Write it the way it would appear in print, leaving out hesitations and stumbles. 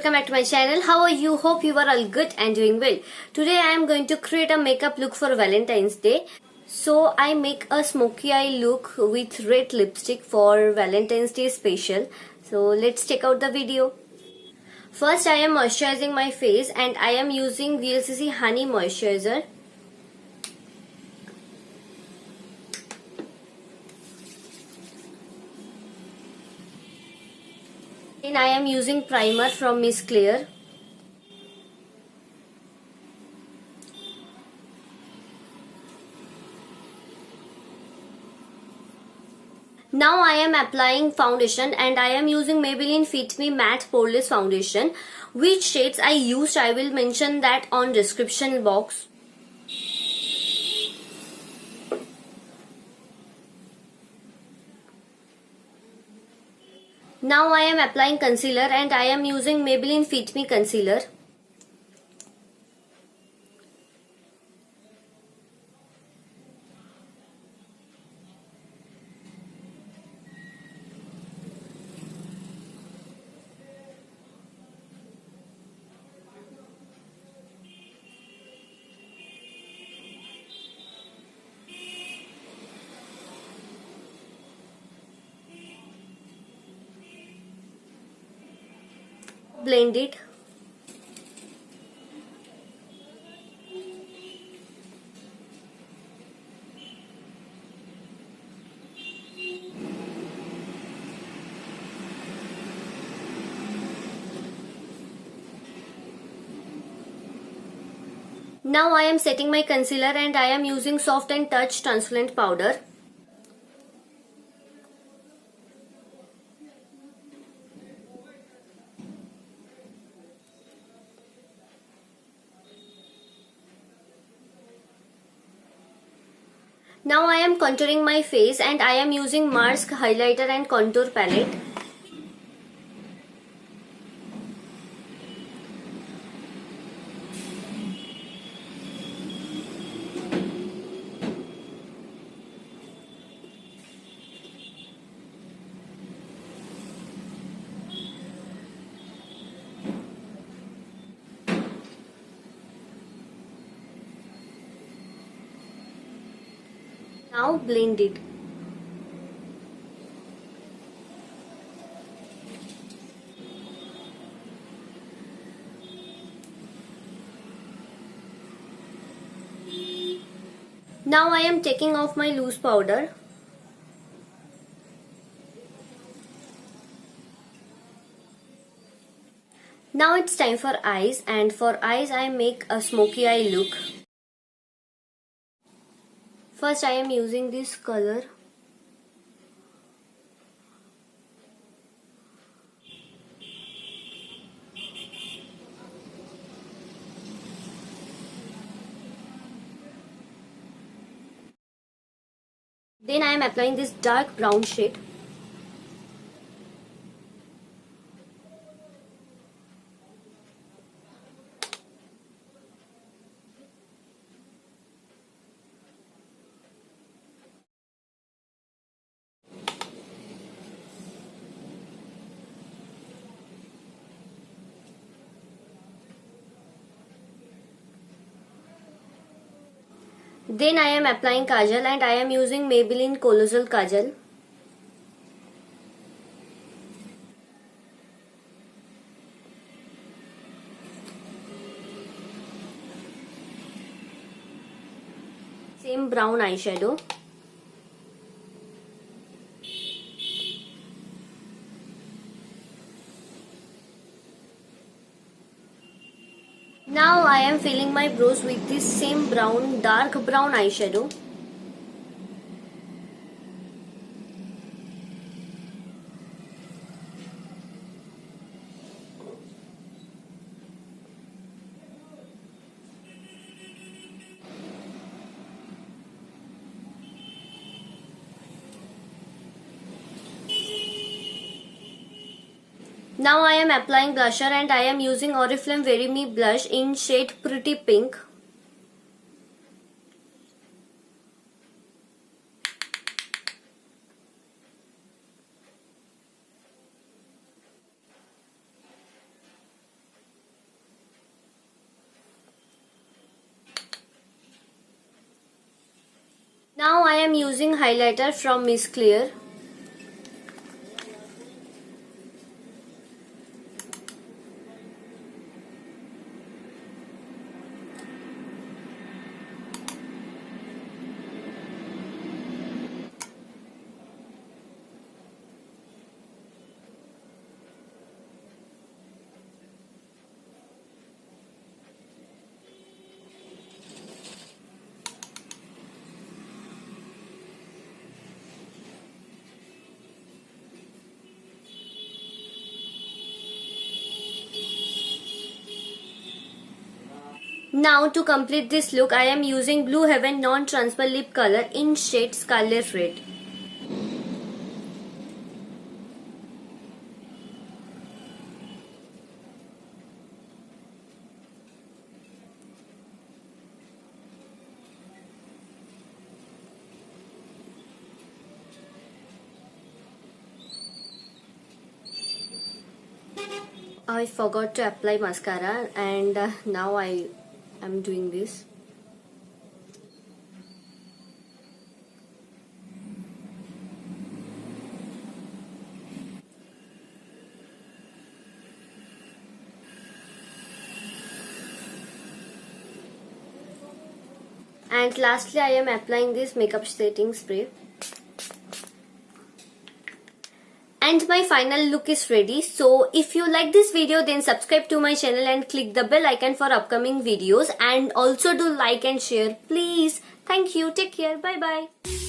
welcome back to my channel. How are you? Hope you are all good and doing well. Today I am going to create a makeup look for Valentine's Day. So I make a smoky eye look with red lipstick for Valentine's Day special. So let's check out the video. First I am moisturizing my face and I am using VLCC Honey Moisturizer. Then I am using primer from Miss Clear. Now I am applying foundation and I am using Maybelline Fit Me Matte Poreless Foundation. Which shades I used, I will mention that on description box. Now I am applying concealer and I am using Maybelline Fit Me Concealer. Blend it. Now I am setting my concealer and I am using Soft and Touch Translucent Powder. Now I am contouring my face and I am using Mars highlighter and contour palette. Now blend it. Now I am taking off my loose powder. Now it's time for eyes, and for eyes I make a smoky eye look. First I am using this color. Then I am applying this dark brown shade. Then I am applying Kajal and I am using Maybelline Colossal Kajal. Same brown eyeshadow. Now I am filling my brows with this same brown, dark brown eyeshadow. Now I am applying blusher and I am using Oriflame Very Me blush in shade Pretty Pink. I am using highlighter from Miss Clear. Now to complete this look, I am using Blue Heaven non-transfer lip color in shade Scarlet Red. I forgot to apply mascara, and now I am doing this. And lastly, I am applying this makeup setting spray. And my final look is ready. So if you like this video, then subscribe to my channel and click the bell icon for upcoming videos, and also do like and share please. Thank you. Take care. Bye bye.